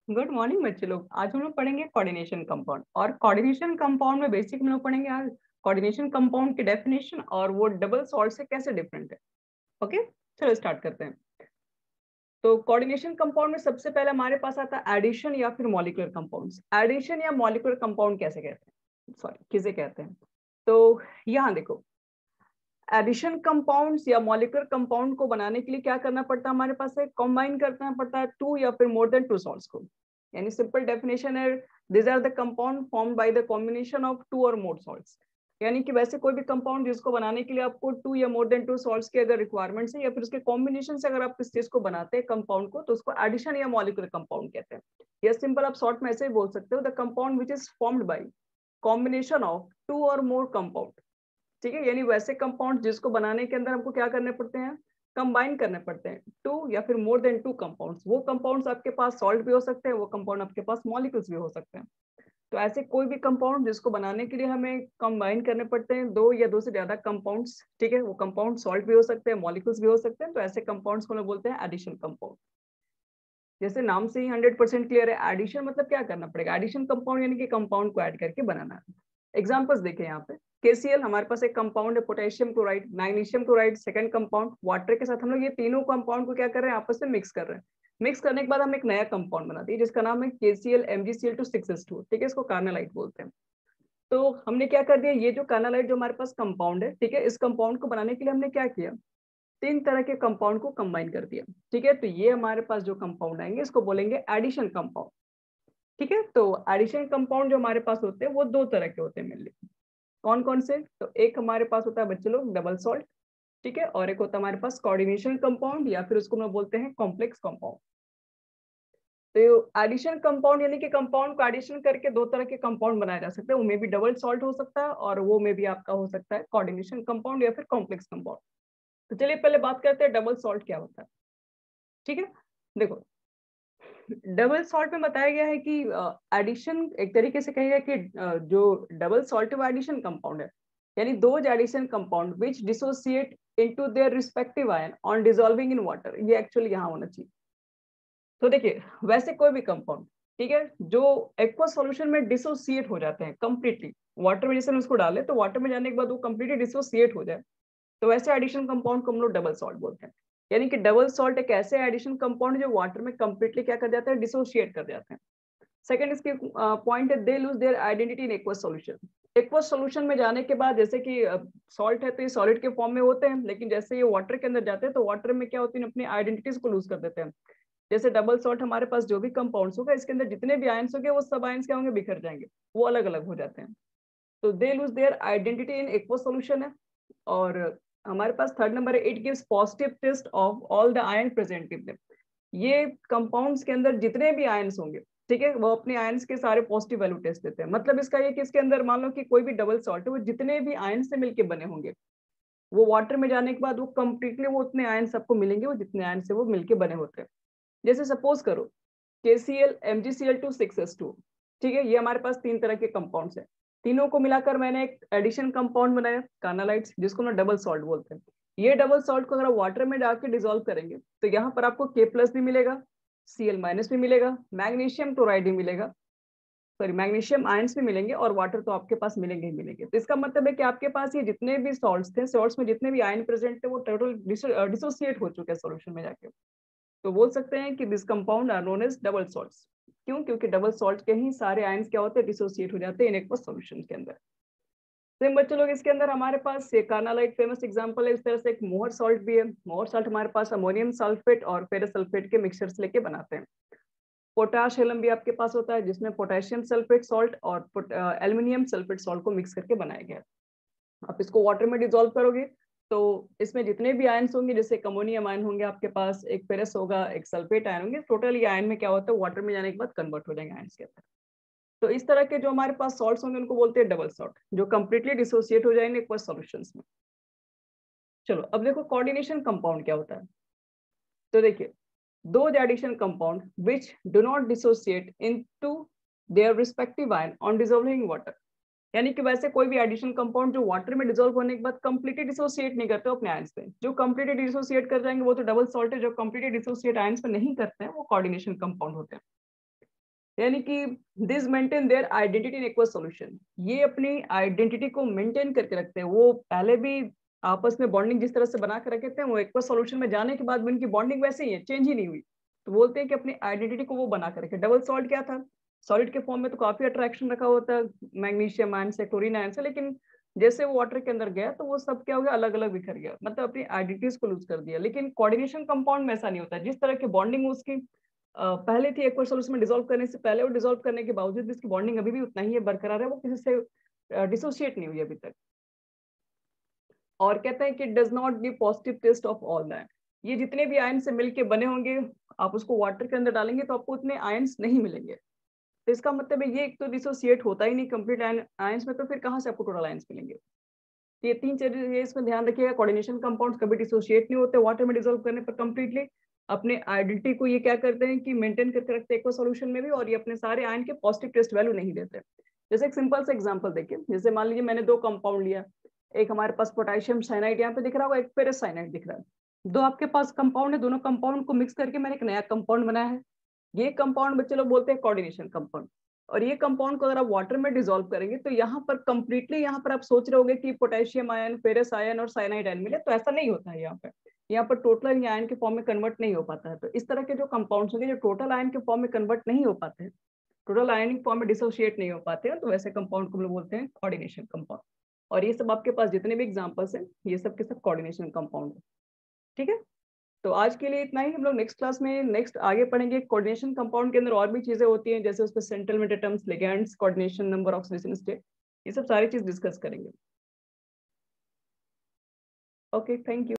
Good morning बच्चे लोग। आज हम लोग पढ़ेंगे कोऑर्डिनेशन कंपाउंड। और कोऑर्डिनेशन कंपाउंड में बेसिक हम लोग पढ़ेंगे आज कोऑर्डिनेशन कंपाउंड की डेफिनेशन और वो डबल सॉल्ट से कैसे डिफरेंट है। ओके, चलो स्टार्ट करते हैं। तो कोऑर्डिनेशन कंपाउंड में सबसे पहले हमारे पास आता है एडिशन या फिर मॉलिक्यूलर कंपाउंड्स। एडिशन या मॉलिक्यूलर कंपाउंड कैसे कहते हैं, सॉरी किसे कहते हैं। तो यहाँ देखो, एडिशन कंपाउंड्स या मॉलिक्यूलर कंपाउंड को बनाने के लिए क्या करना पड़ता है, हमारे पास कंबाइन करना पड़ता है टू या फिर मोर देन टू सॉल्ट्स को। यानी सिंपल डेफिनेशन है, this are the compound formed by the combination of two or more salts. यानी कि वैसे कोई भी कंपाउंड जिसको बनाने के लिए आपको टू या मोर देन टू सॉल्ट्स की अगर रिक्वायरमेंट्स है या फिर उसके कॉम्बिनेशन से अगर आप किस चीज को बनाते हैं कंपाउंड को, तो उसको एडिशन या मॉलिक्यूलर कंपाउंड कहते हैं। या सिंपल आप शॉर्ट में ऐसे ही बोल सकते हो, the compound which is formed by combination of two or more compound. ठीक है, यानी वैसे कंपाउंड जिसको बनाने के अंदर हमको क्या करने पड़ते हैं, कंबाइन करने पड़ते हैं टू या फिर मोर देन टू कंपाउंड्स। वो कंपाउंड्स आपके पास सॉल्ट भी हो सकते हैं, वो कंपाउंड आपके पास मॉलिक्यूल्स भी हो सकते हैं। तो ऐसे कोई भी कंपाउंड जिसको बनाने के लिए हमें कंबाइन करने पड़ते हैं दो या दो से ज्यादा कंपाउंड्स, ठीक है, वो कंपाउंड सॉल्ट भी हो सकते हैं, मॉलिक्यूल्स भी हो सकते हैं, तो ऐसे कंपाउंड्स को हम लोग बोलते हैं एडिशन कंपाउंड। जैसे नाम से ही 100% क्लियर है, एडिशन मतलब क्या करना पड़ेगा, एडिशन कंपाउंड यानी कि कंपाउंड को ऐड करके बनाना है। एग्जांपल्स देखें यहाँ पे, KCl हमारे पास एक कंपाउंड है, potassium chloride, magnesium chloride second compound, water के साथ हम लोग ये तीनों कंपाउंड को क्या कर रहे हैं, आपस में मिक्स कर रहे हैं। मिक्स करने के बाद हम एक नया कंपाउंड बनाते हैं जिसका नाम है KCl MgCl2 6s2, ठीक है, इसको कार्नालाइट बोलते हैं। तो हमने क्या कर दिया, ये जो कार्नालाइट जो हमारे पास कंपाउंड है, ठीक है, इस कंपाउंड को बनाने के लिए हमने क्या किया, तीन तरह के कंपाउंड को कंबाइन कर दिया। ठीक है, तो ये हमारे पास जो कंपाउंड आएंगे इसको बोलेंगे एडिशन कंपाउंड। ठीक है, तो एडिशन कंपाउंड जो हमारे पास होते हैं वो दो तरह के होते हैं मेनली। कौन कौन से, तो एक हमारे पास होता है बच्चे लोग डबल सॉल्ट, ठीक है, और एक होता है हमारे पास कोऑर्डिनेशन कंपाउंड या फिर उसको हम बोलते हैं कॉम्प्लेक्स कंपाउंड। तो एडिशन कंपाउंड यानी कि कंपाउंड को एडिशन करके दो तरह के कंपाउंड बनाया जा सकता है, वो मे भी डबल सॉल्ट हो सकता है और वो मे भी आपका हो सकता है कोऑर्डिनेशन कंपाउंड या फिर कॉम्प्लेक्स कंपाउंड। तो चलिए पहले बात करते हैं डबल सॉल्ट क्या होता है। ठीक है, देखो, डबल सॉल्ट में बताया गया है कि एडिशन एक तरीके से कहेगा कि जो डबल सॉल्ट वो एडिशन कंपाउंड है, यानी दो addition compound which dissociate into their respective ion on dissolving in water, ये एक्चुअली यहाँ होना चाहिए। तो देखिए, वैसे कोई भी कंपाउंड, ठीक है, जो एक्वा सॉल्यूशन में डिसोसिएट हो जाते हैं कंप्लीटली, वाटर में जैसे हम उसको डाले तो वाटर में जाने के बाद वो कंप्लीटली डिसोसिएट हो जाए, तो वैसे एडिशन कंपाउंड को हम लोग डबल सॉल्ट बोलते हैं। यानी कि डबल सॉल्ट एक ऐसे एडिशन कंपाउंड जो वाटर में कंप्लीटली क्या कर जाते हैं, डिसोशिएट कर जाते हैं। सेकंड इसके पॉइंट है, दे lose their identity in aqueous solution. Aqueous solution में जाने के बाद जैसे कि सॉल्ट है तो ये सॉलिड के फॉर्म में होते हैं, लेकिन जैसे ये वाटर के अंदर जाते हैं तो वाटर में क्या होती है, अपनी आइडेंटिटीज को लूज कर देते हैं। जैसे डबल सॉल्ट हमारे पास जो भी कंपाउंड्स होगा इसके अंदर जितने भी आयंस होंगे वो सब आयंस क्या होंगे, बिखर जाएंगे, वो अलग अलग हो जाते हैं। तो they lose their identity in aqueous solution है। और हमारे पास थर्ड नंबर है, it gives positive test of all the ion present in them. ये कंपाउंड्स के अंदर जितने भी आयंस होंगे, ठीक है, वो अपने आयंस के सारे पॉजिटिव वैल्यू टेस्ट देते हैं। मतलब इसका ये कि इसके अंदर मान लो कि कोई भी डबल सॉल्ट है, वो जितने भी आयन से मिलके बने होंगे, वो वाटर में जाने के बाद वो कंप्लीटली वो उतने आयन सबको मिलेंगे, वो जितने आयन से वो मिलके बने होते हैं। जैसे सपोज करो KCl MgCl2 6s2, ठीक है, ये हमारे पास तीन तरह के कंपाउंड्स हैं। तीनों को मिलाकर मैंने एक एडिशन कंपाउंड बनाया कार्नालाइट्स, जिसको हम डबल सॉल्ट बोलते हैं। ये डबल सॉल्ट को अगर वाटर में डाल के डिजोल्व करेंगे तो यहाँ पर आपको K+ भी मिलेगा, Cl- भी मिलेगा, मैग्नीशियम क्लोराइड भी मिलेगा, सॉरी मैग्नीशियम आयंस भी मिलेंगे, और वाटर तो आपके पास मिलेंगे ही मिलेंगे। तो इसका मतलब है कि आपके पास ये जितने भी सॉल्ट्स थे, सॉल्ट्स में जितने भी आयन प्रेजेंट थे वो टोटल डिसोसिएट हो चुके हैं सॉल्यूशन में जाके। तो बोल सकते हैं कि this compound are known as double salts. क्यों, क्योंकि डबल सॉल्ट के ही सारे आयंस क्या होते हैं, डिसोसिएट हो जाते हैं इन एक्वस सॉल्यूशन के अंदर। सेम बच्चों लोग, इसके अंदर हमारे पास ये कार्नालाइट फेमस एग्जांपल है। इस तरह से एक मोहर सॉल्ट भी है। मोहर सॉल्ट हमारे पास अमोनियम सल्फेट और फेरस सल्फेट के मिक्सचर्स लेके बनाते हैं। पोटाश एलम भी आपके पास होता है, जिसमें पोटेशियम सल्फेट सॉल्ट और एल्यूमिनियम सल्फेट सॉल्ट को मिक्स करके बनाया गया है। आप इसको वाटर में डिजोल्व करोगे तो इसमें जितने भी आयंस होंगे, जैसे अमोनियम आयन होंगे आपके पास, एक फेरस होगा, एक सल्फेट आयन होंगे, टोटल ये आयन में क्या होता है, वाटर में जाने के बाद कन्वर्ट हो जाएंगे आयंस के अंदर। तो इस तरह के जो हमारे पास सॉल्ट्स होंगे उनको बोलते हैं डबल सॉल्ट, जो कंप्लीटली डिसोसिएट हो जाएंगे एक्वस सॉल्यूशंस में। चलो अब देखो कोऑर्डिनेशन कंपाउंड क्या होता है। तो देखिए, दो addition compound which do not dissociate into their respective ion on dissolving water. यानी कि वैसे कोई भी एडिशन कंपाउंड जो वाटर में डिसॉल्व होने के बाद कंप्लीटली डिसोसिएट नहीं करते अपने आयंस पे, जो कंप्लीटली डिसोसिएट कर जाएंगे वो तो डबल सॉल्ट है, जो कंप्लीटली डिसोसिएट आयंस पे नहीं करते हैं वो कोऑर्डिनेशन कंपाउंड होते हैं। यानी कि this maintain their identity in aqueous solution, ये अपनी आइडेंटिटी को मेंटेन करके रखते हैं। वो पहले भी आपस में बॉन्डिंग जिस तरह से बना कर रखे थे, वो एक्वस सॉल्यूशन में जाने के बाद भी उनकी बॉन्डिंग वैसे ही है, चेंज ही नहीं हुई। तो बोलते हैं कि अपनी आइडेंटिटी को वो बना कर रखे। डबल सॉल्ट क्या था, सॉलिड के फॉर्म में तो काफी अट्रैक्शन रखा होता है मैग्नीशियम आयन से, क्लोरीन आयन से, लेकिन जैसे वो वाटर के अंदर गया तो वो सब क्या हो गया, अलग अलग बिखर गया, मतलब अपनी आइडेंटिटीज को लूज कर दिया। लेकिन कोऑर्डिनेशन कंपाउंड में ऐसा नहीं होता। जिस तरह की बॉन्डिंग उसकी पहले थी एक्वस सॉल्यूशन में डिसॉल्व करने से पहले, वो डिसॉल्व करने के बावजूद इसकी बॉन्डिंग अभी भी उतना ही है, बरकरार है, वो किसी से डिसोशिएट नहीं हुई अभी तक। और कहते हैं कि does not give positive test of all that, ये जितने भी आयन से मिलके बने होंगे, आप उसको वाटर के अंदर डालेंगे तो आपको उतने आयंस नहीं मिलेंगे। तो इसका मतलब है ये एक तो डिसोसिएट होता ही नहीं कंप्लीट आयंस में, तो फिर कहाँ से आपको टोटल आयंस मिलेंगे। तो ये तीन चीजें इसमें ध्यान रखिएगा। कोऑर्डिनेशन कंपाउंड्स कभी डिसोसिएट नहीं होते वाटर में डिसॉल्व करने पर कंप्लीटली। अपने आइडेंटिटी को ये क्या करते हैं कि मेंटेन करके रखते हैं एक्वा सॉल्यूशन में भी, और ये अपने सारे आयन के पॉजिटिव टेस्ट वैल्यू नहीं देते। जैसे एक सिंपल सा एग्जांपल देखिए, जैसे मान लीजिए मैंने दो कंपाउंड लिया, एक हमारे पास पोटेशियम साइनाइड यहाँ पे दिख रहा होगा, एक फेरस साइनाइड दिख रहा है। दो आपके पास कंपाउंड है, दोनों कंपाउंड को मिक्स करके मैंने एक नया कंपाउंड बनाया है। ये कंपाउंड बच्चे लोग बोलते हैं कोऑर्डिनेशन कंपाउंड। और ये कंपाउंड को अगर आप वाटर में डिसॉल्व करेंगे तो यहाँ पर कंप्लीटली, यहाँ पर आप सोच रहे होंगे कि पोटेशियम आयन, फेरस आयन और साइनाइड आयन मिले, तो ऐसा नहीं होता है। यहाँ पर टोटल आयन के फॉर्म में कन्वर्ट नहीं हो पाता है। तो इस तरह के जो कंपाउंड्स होंगे जो टोटल आयन के फॉर्म में कन्वर्ट नहीं हो पाते हैं, टोटल आयनिक फॉर्म में डिसोशिएट नहीं हो पाते हैं, तो वैसे कंपाउंड को हम लोग बोलते हैं कोऑर्डिनेशन कंपाउंड। और ये सब आपके पास जितने भी एग्जांपल्स हैं, ये सब के सब कोऑर्डिनेशन कंपाउंड है। ठीक है, तो आज के लिए इतना ही। हम लोग नेक्स्ट क्लास में नेक्स्ट आगे पढ़ेंगे। कोऑर्डिनेशन कंपाउंड के अंदर और भी चीजें होती हैं, जैसे उसमें central metal atoms, ligands, coordination, number, oxidation state, ये सब सारी चीज डिस्कस करेंगे। Okay, thank you.